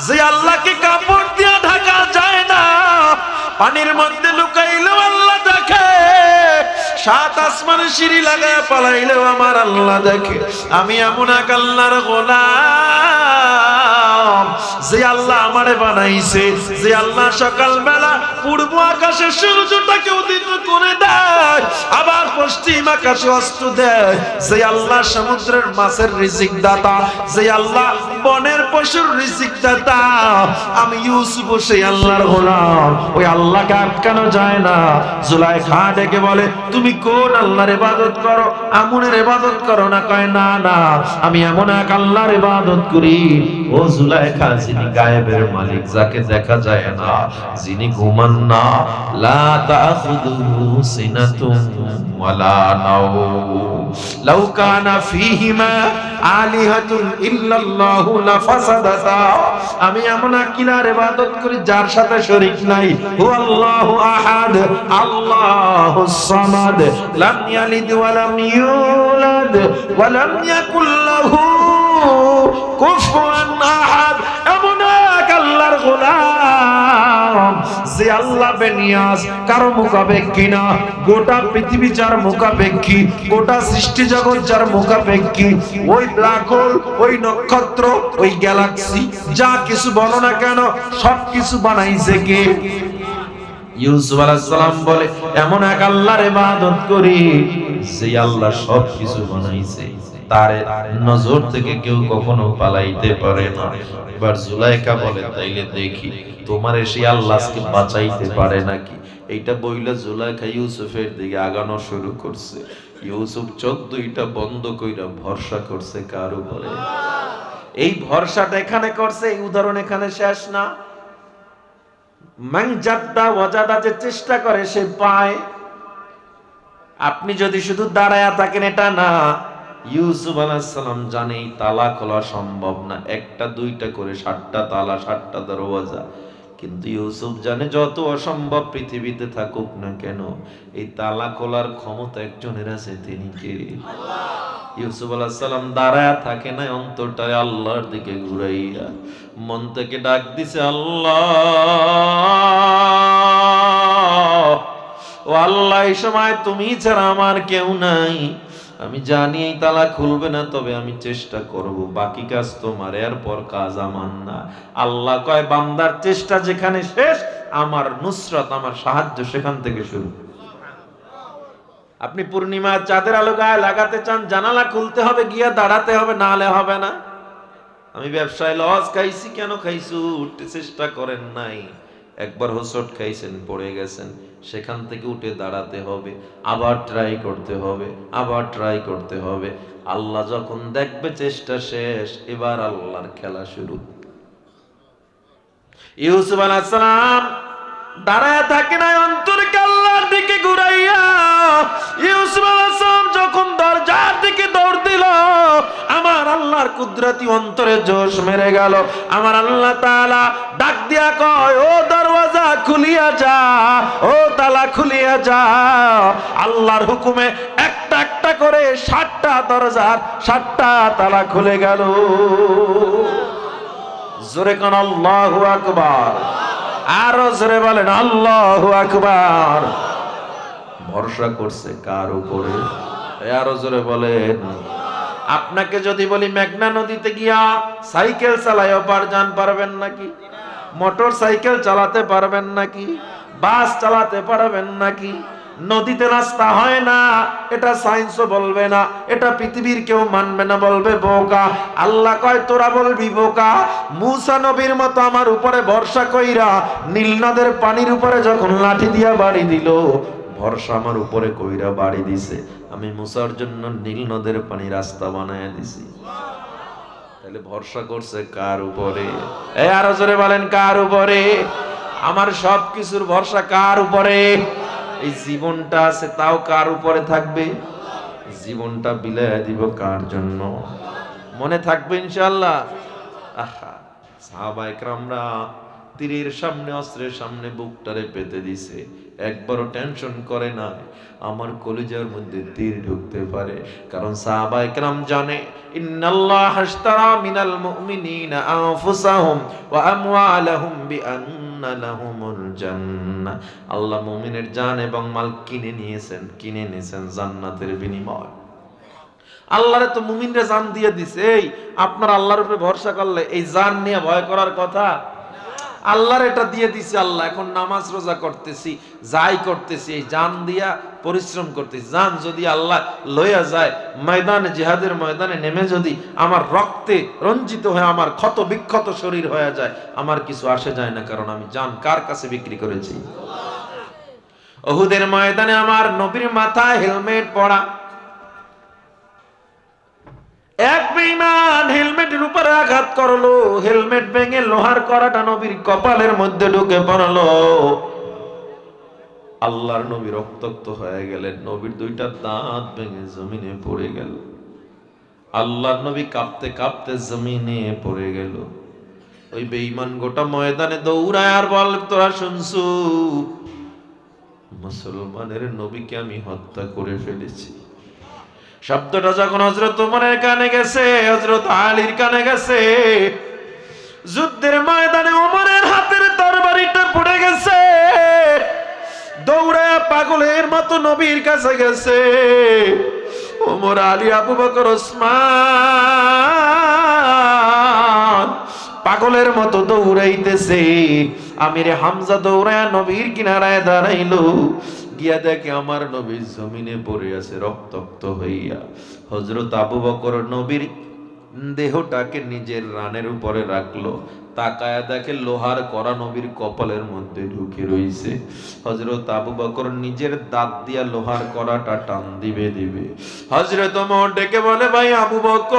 যে আল্লাহকে কাপড় দিয়ে ঢাকা যায় না, পানির মধ্যে লুকাইলেও আল্লাহ দেখে, 7 আসমানে সিঁড়ি লাগায় পালাইলেও আমার আল্লাহ দেখে। আমি এমন এক আল্লাহর গোলাম যে আল্লাহ আমারে বানাইছে, যে আল্লাহ সকালবেলা পূর্ব আকাশে সূর্যটাকে উদিত করে দেয়, আবার পশ্চিম আকাশে অস্ত দেয়, যে আল্লাহ সমুদ্রের মাছের রিজিক দাতা, যে আল্লাহ বনের পশুর রিজিক দাতা, আমি ইউসুফ সেই আল্লাহর গোলাম। ওই আল্লাহকে আটকানো যায় না। জুলাইখা ডেকে বলে, তুমি কোন আল্লাহর ইবাদত করো? আমনের ইবাদত করো না? কয় না না, আমি এমন এক আল্লাহর ইবাদত করি। ও জুলাইখা, যিনি গায়েবের মালিক, যাকে দেখা যায় না, যিনি ঘুমান না, লা তাখুযুহু সিনাতুন ওয়ালা নাওম, লাউ কানা ফীহিমা আলিহাতুন ইল্লাল্লাহু লাফাসাদাতা। আমি এমন এক ইলার ইবাদত করি যার সাথে শরীক নাই। হুয়াল্লাহু আহাদ, আল্লাহুস সামাদ, লাম ইয়ালিদ ওয়া লাম ইউলাদ ওয়া লাম ইয়াকুল লাহু কুফুয়ান আহাদ। এমন এক আল্লাহর গোলাম যে আল্লাহ বেনিয়াজ, কারো মুখাপেক্ষী না। গোটা পৃথিবী যার মুখাপেক্ষী, গোটা সৃষ্টি জগৎ যার মুখাপেক্ষী, ওই ব্ল্যাক হোল, ওই নক্ষত্র, ওই গ্যালাক্সি, যা কিছু বলো না কেন, সব কিছু বানাইছে কে? ইউসুফ আলাইহিস সালাম বলে, এমন এক আল্লাহর ইবাদত করি যে আল্লাহ সব কিছু বানাইছে, তার নজর থেকে কেউ কখনো পালাইতে পারে না। এবার জুলাইখা বলে, তাইলে দেখি তোমার সেই আল্লাহকে বাঁচাইতে পারে নাকি। এইটা বইলে জুলাইখা ইউসুফের দিকে আগানো শুরু করছে। ইউসুফ চোখ দুইটা বন্ধ কইরা ভরসা করছে কার উপরে? এই ভরসাটা এখানে করছে, এই উদাহরণ এখানে শেষ না। মান জাদ্দা ওয়াজাদা, যে চেষ্টা করে সে পায়। আপনি যদি শুধু দাঁড়ায়া থাকেন এটা না। ইউসুফ আলাইহিস সালাম জানে তালা খোলা সম্ভব না, একটা দুইটা করে 7টা তালা, 7টা দরওয়াজা। কিন্তু ইউসুফ জানে যত অসম্ভব পৃথিবীতে থাকুক না কেন, এই তালা খোলার ক্ষমতা একজনের আছে, তিনি কে? আল্লাহ। ইউসুফ আলাইহিস সালাম দাঁড়ায়া থাকে না, অন্তরটা আল্লাহর দিকে ঘুরাইয়া মন থেকে ডাক দিছে, আল্লাহ ও আল্লাহ, এই সময় তুমি ছাড়া আমার কেউ নাই। আমি জানি এই তালা খুলবে না, তবে আমি চেষ্টা করব। বাকি কাজ তোমার, এরপর কাজ আমার না। আল্লাহ কয়, বান্দার চেষ্টা যেখানে শেষ, আমার নুসরত, আমার সাহায্য সেখান থেকে শুরু। আপনি পূর্ণিমা চাঁদের আলো গায়ে লাগাতে চান, জানালা খুলতে হবে, গিয়ে দাঁড়াতে হবে, না হলে হবে না। আমি ব্যবসায় লস খাইছি, কেন খাইছু? উঠতে চেষ্টা করেন নাই। একবার হোঁচট খাইছেন, পড়ে গেছেন, সেখান থেকে উঠে দাঁড়াতে হবে, আবার ট্রাই করতে হবে, আবার ট্রাই করতে হবে। আল্লাহ যখন দেখবে চেষ্টা শেষ, এবার আল্লাহর খেলা শুরু। ইউসুফ আলাইহিস সালাম দাঁড়ায় থাকে না, অন্তরকে আল্লাহর দিকে ঘুরাইয়া। ইউসুফ আলাইহিস সালাম যখন দরজার দিকে দৌড় দিল, আমার আল্লাহর কুদরতি অন্তরে জোশ মেরে গেল। আমার আল্লাহ তাআলা ডাক দিয়া কয়, ও দরওয়াজা খুলিয়া যা, ও তালা খুলিয়া যা। আল্লাহর হুকুমে একটা একটা করে 7টা দরজার 7টা তালা খুলে গেল। জোরে কোন আল্লাহু আকবার। আরো জোরে বলেন আল্লাহু আকবার। ভরসা করছে কার উপরে? আরো জোরে বলেন। আপনাকে যদি বলি মেঘনা নদীতে গিয়া সাইকেল চালাইও পারজান, পারবেন নাকি? মোটর সাইকেল চালাতে পারবেন নাকি? বাস চালাতে পারবেন নাকি? নদীতে রাস্তা হয় না, এটা সায়েন্সও বলবে না, এটা পৃথিবীর কেউ মানবে না, বলবে বোকা। আল্লাহ কয়, তোরা বলবি বোকা? মুসা নবীর মতো আমার উপরে ভরসা কইরা নীল নদের পানির উপরে যখন লাঠি দিয়া বাড়ি দিল, ভরসা আমার উপরে কইরা বাড়ি দিছে। আমি মুসার জন্য নীল নদের পানি রাস্তা বানায় দিছি। তাহলে ভরসা করছে কার উপরে? আরো জোরে বলেন কার উপরে? আমার সব কিছুর ভরসা কার উপরে? এই জীবনটা আছে তাও কার উপরে থাকবে? জীবনটা বিলাইয়া দিব কার জন্য? মনে থাকবে ইনশাআল্লাহ। আহা, সাহাবায়ে কেরামরা তীরের সামনে, অস্ত্রের সামনে বুকটারে পেতে দিছে, একবারও টেনশন করে না আমার কলিজার মধ্যে তীর ঢুকতে পারে। কারণ সাহাবায়ে কেরাম জানে, ইন্নাল্লাহ আশতারা মিনাল মুমিনিনা আনফুসাহুম ওয়া আমওয়ালাহুম বিআন্না লাহুমুল জান্নাহ। আল্লাহ মুমিনের জান এবং মাল কিনে নিয়েছেন জান্নাতের বিনিময়। আল্লাহরে তো মুমিনরা জান দিয়ে দিছে। এই আপনার আল্লাহর উপরে ভরসা করলে এই জান নিয়ে ভয় করার কথা? আল্লাহর এটা দিয়ে দিছে। আল্লাহ এখন নামাজ রোজা করতেছি, যাই করতেছি এই জান দিয়া পরিশ্রম করতেছি। জান যদি আল্লাহ লইয়া যায় ময়দানে, জিহাদের ময়দানে নেমে যদি আমার রক্তে রঞ্জিত হয়ে আমার ক্ষত বিক্ষত শরীর হয়ে যায়, আমার কিছু আসে যায় না, কারণ আমি জান কার কাছে বিক্রি করেছি? উহুদের ময়দানে আমার নবীর মাথায় হেলমেট পরা, এক বেঈমান হেলমেটের উপরে আঘাত করলো, হেলমেট ভেঙে লোহার কড়াটা নবীর কপালের মধ্যে ঢুকে পড়লো। আল্লাহর নবী রক্তাক্ত হয়ে গেলেন, নবীর দুইটা দাঁত ভেঙে জমিনে পড়ে গেল। আল্লাহর নবী কাঁপতে কাঁপতে জমিনে পড়ে গেল। ওই বেঈমান গোটা ময়দানে দৌড়ায় আর বল, তোরা শুনছু মুসলমানের নবীকে আমি হত্যা করে ফেলেছি। শব্দটা যখন হযরত ওমরের কানে গেছে, হযরত আলীর কানে গেছে, যুদ্ধের ময়দানে ওমরের হাতের তরবারিটা পড়ে গেছে। দৌড়ায় পাগলের মতো নবীর কাছে গেছে। ওমর, আলী, আবু বকর, ওসমান পাগলের মতো দৌড়াইতেছে। আমিরে হামজা দৌড়ায় নবীর কিনারায় দাঁড়াইলো, গিয়া দেখে আমার নবী জমিনে পড়ে আছে রক্তাক্ত হইয়া। হযরত আবু বকর নবীর দেহটাকে নিজের রানের উপরে রাখলো, তাকায়া দেখে লোহার কড়া নবীর কপালের মধ্যে ঢুকে রইছে। হযরত আবু বকর নিজের দাঁত দিয়া লোহার কড়াটা টান দিবে। হযরত ওমর ডেকে বলে, ভাই আবু বকর,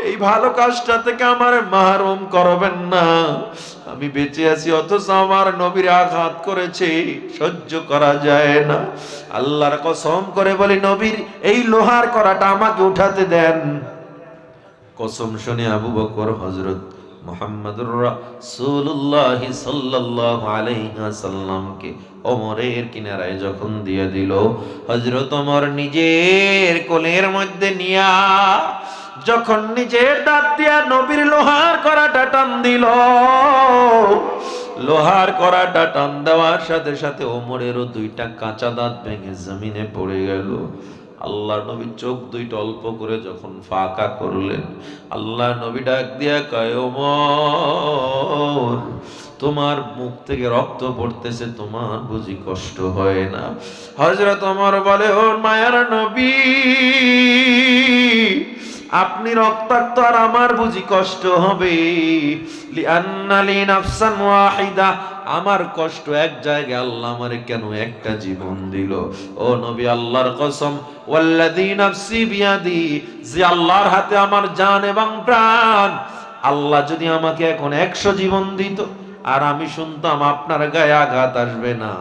এই ভালো কাজটা থেকে আমার মাহরুম করবেন না। আমি বেঁচে আছি অথচ আমার নবীর আঘাত করেছে, সহ্য করা যায় না। আল্লাহর কসম করে বলি, নবীর এই লোহার কড়াটা আমাকে উঠাতে দেন। কসম শুনে আবু বকর হযরত মুহাম্মদুর রাসূলুল্লাহ সাল্লাল্লাহু আলাইহি ওয়াসাল্লামকে ওমরের কিনারায় যখন দিয়ে দিল, হযরত ওমর নিজের কোলের মধ্যে নিয়া যখন নিজের দাঁত দিয়া নবীর লোহার কড়াটা টান দিল, লোহার কড়াটা টান দেওয়ার সাথে সাথে ওমরেরও দুইটা কাঁচা দাঁত ভেঙে জমিনে পড়ে গেল। আল্লাহর নবী চোখ দুইটা অল্প করে যখন ফাঁকা করলেন, আল্লাহ নবী ডাক দিয়া কয়, ওমর, তোমার মুখ থেকে রক্ত পড়তেছে, তোমার বুঝি কষ্ট হয় না? হযরত ওমর বলে, ও মায়ার নবী, আপনি রক্তাক্ত আর আমার বুঝি কষ্ট হবে? লিআন্না লি নাফসান ওয়াহিদা, আমার কষ্ট এক জায়গায়, আল্লাহ আমারে কেন একটা জীবন দিল? ও নবী, আল্লাহর কসম, ওয়াল্লাযী নাফসি বিয়াদি, যে আল্লাহর হাতে আমার জান এবং প্রাণ, আল্লাহ যদি আমাকে এখন 100 জীবন দিত আর আমি শুনতাম আপনার গায়ে আঘাত আসবে না,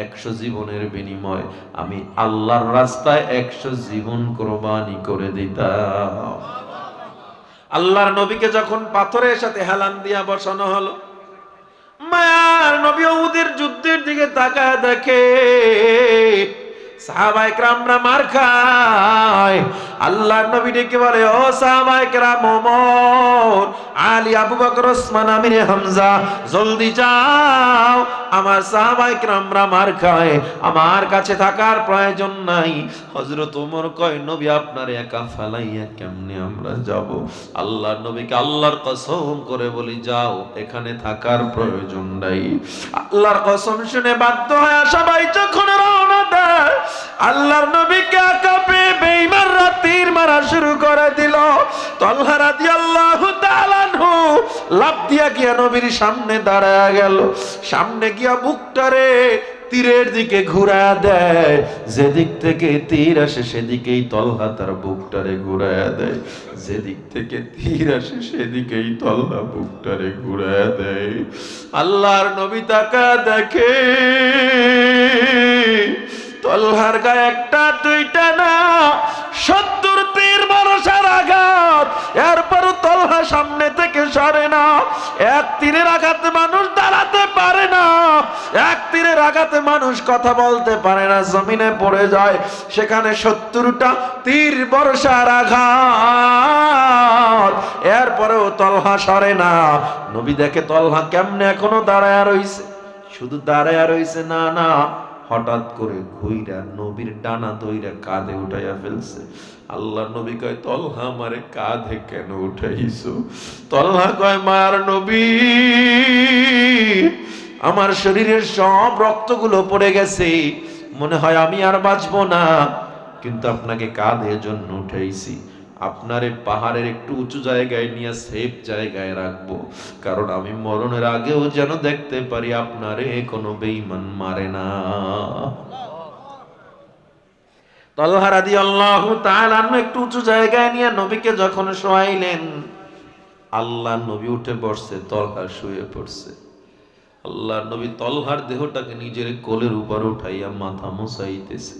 100 জীবনের বিনিময় আমি আল্লাহর রাস্তায় 100 জীবন কোরবানি করে দিতাম। আল্লাহর নবীকে যখন পাথরের সাথে হেলান দিয়া বসানো হলো, মায়ার নবী উহুদের যুদ্ধের দিকে তাকায় দেখে সাহাবায়ে কেরামরা মার খায়। আল্লাহর নবী ডেকে বলে, ও সাহাবায়ে কেরাম, ওমর, আলী, আবু বকর, ওসমান, আমিরে হামজা, জলদি যাও, আমার সাহাবায়ে কেরামরা মার খায়, আমার কাছে থাকার প্রয়োজন নাই। হযরত ওমর কয়, নবী আপনার একা ফেলাইয়া কেমনে আমরা যাব? আল্লাহর নবীকে আল্লাহর কসম করে বলি, যাও, এখানে থাকার প্রয়োজন নাই। আল্লাহর কসম শুনে বাধ্য হয়ে সবাই যখন রওনা দেয়, আল্লাহর নবীকে আকাপে বেঈমানরা তীর মারা শুরু করে দিল। তালহা রাদিয়াল্লাহু তাআলা আনহু লাফ দিয়া গিয়া নবীর সামনে দাঁড়ায়া গেল। সামনে গিয়া বুকটারে তীরের দিকে ঘুরায়া দেয়, যেদিক থেকে তীর আসে সেদিকেই তালহা তার বুকটারে ঘুরায়া দেয়, যেদিক থেকে তীর আসে সেদিকেই তালহা বুকটারে ঘুরায়া দেয়। আল্লাহর নবী তাকা দেখে তালহার গায়ে একটা দুইটা না 70 তীর বর্ষার আঘাত। এরপরও তালহা সামনে থেকে সরে না। এক তীরের আঘাতে মানুষ দাঁড়াতে পারে না, এক তীরের আঘাতে মানুষ কথা বলতে পারে না, জমিনে পড়ে যায়। সেখানে 70টা তীর বর্ষার আঘাত, এরপরেও তালহা সরে না। নবী দেখে তালহা কেমনে এখনো দাঁড়ায় রইছে। শুধু দাঁড়ায় রইছে না, হঠাৎ করে ঘুইরা নবীর ডানা ধইরা কাঁধে উঠাইয়া ফেলছে। আল্লাহ নবী কয়, তলহা আমারে কাঁধে কেন উঠাইছো? তলহা কয়, মার নবী, আমার শরীরের সব রক্তগুলো পড়ে গেছে, মনে হয় আমি আর বাঁচবো না, কিন্তু আপনাকে কাঁধে জন্য উঠাইছি, আপনারে পাহাড়ের একটু উঁচু জায়গায় নিয়ে সেফ জায়গায় রাখবো, কারণ আমি মরণের আগেও যেন দেখতে পারি আপনারে কোনো বেঈমান মারে না। তালহা রাদিয়াল্লাহু তাআলা আনহু একটু উঁচু জায়গায় নিয়ে নবীকে যখন শোয়াইলেন, আল্লাহ নবী উঠে বসছে, তলহা শুয়ে পড়ছে। আল্লাহ নবী তলহার দেহটাকে নিজের কোলের উপর উঠাইয়া মাথা মুছাইতেছে।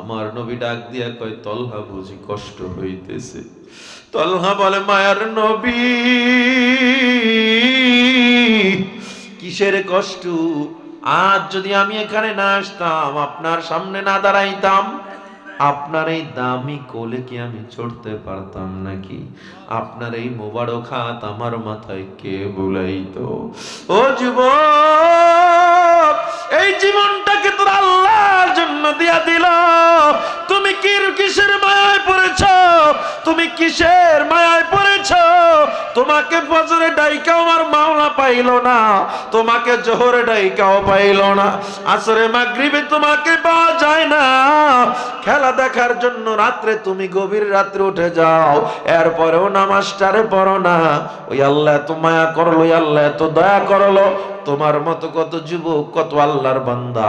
আমার নবী ডাক দিয়া কয়, তলহা বুঝি কষ্ট হইতেছে? তলহা বলে, মায়ার নবী, কিসের কষ্ট? আজ যদি আমি এখানে না আসতাম, আপনার সামনে না দাঁড়াইতাম, আপনার এই দামি কোলে কি আমি চড়তে পারতাম নাকি? আপনার এই মোবারক হাত আমার মাথায় কে বুলাইতো? ও যুবক, এই জীবনটাকে তোর আল্লাহর জন্য দিয়া দিল, তুমি কিসের মায়ায় পড়েছ? তুমি কিসের মায়ায় পড়েছ? তোমাকে ফজরে ডাইকাও আমার মাওলা পাইল না, তোমাকে জোহরে ডাইকাও পাইল না, আসরে মাগরিবে তোমাকে পাওয়া যায় না। খেলা দেখার জন্য রাত্রে তুমি গভীর রাত্রে উঠে যাও, এরপরেও নামাজটারে পড়ো না। ওই আল্লাহ এত মায়া করলো, ওই আল্লাহ এত দয়া করলো, তোমার মতো কত যুবক, কত আল্লাহর বান্দা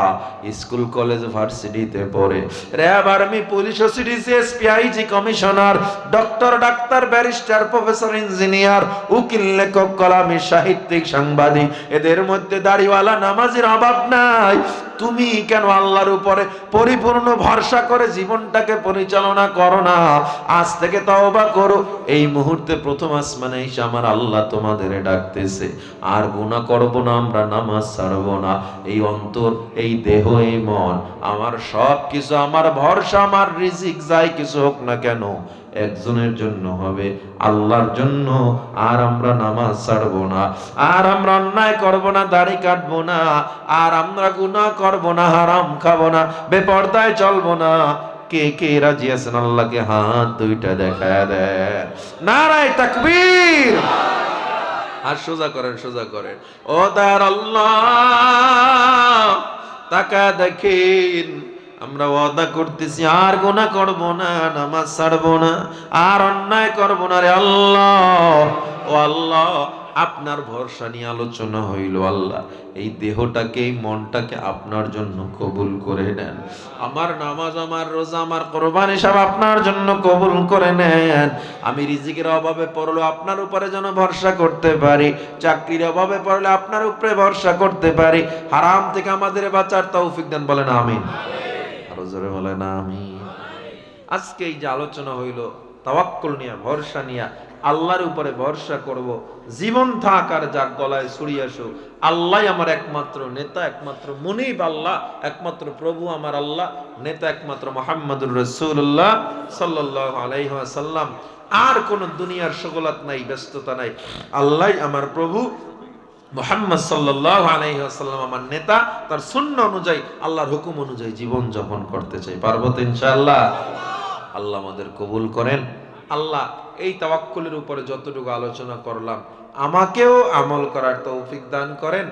স্কুল কলেজ ভার্সিটিতে পড়ে, RAB, army, police, OC DC, SP, IG, commissioner, doctor, doctor, barrister, professor, engineer, উকিল, লেখক, কলামি, সাহিত্যিক, সাংবাদিক, এদের মধ্যে দাড়িওয়ালা নামাজের অভাব নাই। তুমি কেন আল্লাহর উপরে পরিপূর্ণ ভরসা করে জীবনটাকে পরিচালনা করো না? আজ থেকে তওবা করো। এই মুহূর্তে প্রথম আসমানে এসে আমার আল্লাহ তোমাদের ডাকতেছে, আর গুনাহ করব না, আমরা নামাজ ছাড়বো না। এই অন্তর, এই দেহ, এই মন, আমার সব কিছু, আমার ভরসা, আমার রিজিক যাই কিছু হোক না কেন একজনের জন্য হবে, আল্লাহর জন্য। আর আমরা নামাজ ছাড়বো না, আর আমরা অন্যায় করবো না, দাড়ি কাটবো না, আর আমরা গুনাহ করবো না, হারাম খাবো না, বেপরদায় চলবো না। কে কে রাজি আছেন? আল্লাহকে হাত দুইটা দেখায় দেন। নারায়ে তাকবীর। আর সোজা করেন, সোজা করেন। ও দয়ার আল্লাহ, তাকা দেখেন, আমরা ওয়াদা করতেছি আর গুনাহ করব না, নামাজ ছাড়ব না, আর অন্যায় করব না রে আল্লাহ। ও আল্লাহ, আপনার ভরসা নিয়ে আলোচনা হইল, আল্লাহ এই দেহটাকে, এই মনটাকে আপনার জন্য কবুল করে নেন। আমার নামাজ, আমার রোজা, আমার কোরবানি সব আপনার জন্য কবুল করে নেন। আমি রিজিকের অভাবে পড়লে আপনার উপরে যেন ভরসা করতে পারি, চাকরির অভাবে পড়লে আপনার উপরে ভরসা করতে পারি, হারাম থেকে আমাদের বাঁচার তৌফিক দেন। বলেন আমিন। আরো জোরে বলেন আমিন। আজকে এই যে আলোচনা হইল তাওয়াক্কুল নিয়ে, ভরসা নিয়ে, আল্লাহর উপরে ভরসা করব, জীবন থাক আর যাক গলায় ছুরি আসো, আল্লাহ আমার একমাত্র নেতা, একমাত্র মুনিব আল্লাহ, একমাত্র প্রভু আমার আল্লাহ, নেতা একমাত্র মুহাম্মদুর রাসূলুল্লাহ সাল্লাল্লাহু আলাইহি ওয়াসাল্লাম। আর কোন দুনিয়ার শগলাত নাই, ব্যস্ততা নাই, আল্লাহ আমার প্রভু, মুহাম্মদ সাল্লাল্লাহু আলাইহি ওয়াসাল্লাম আমার নেতা। তার সুন্নাহ অনুযায়ী, আল্লাহর হুকুম অনুযায়ী জীবন যাপন করতে চাই। পারবো তো ইনশাআল্লাহ? আল্লাহ আমাদের কবুল করেন। আল্লাহ এই তাওয়াক্কুলের উপরে যতটুকু আলোচনা করলাম, আমাকেও আমল করার তৌফিক দান করেন।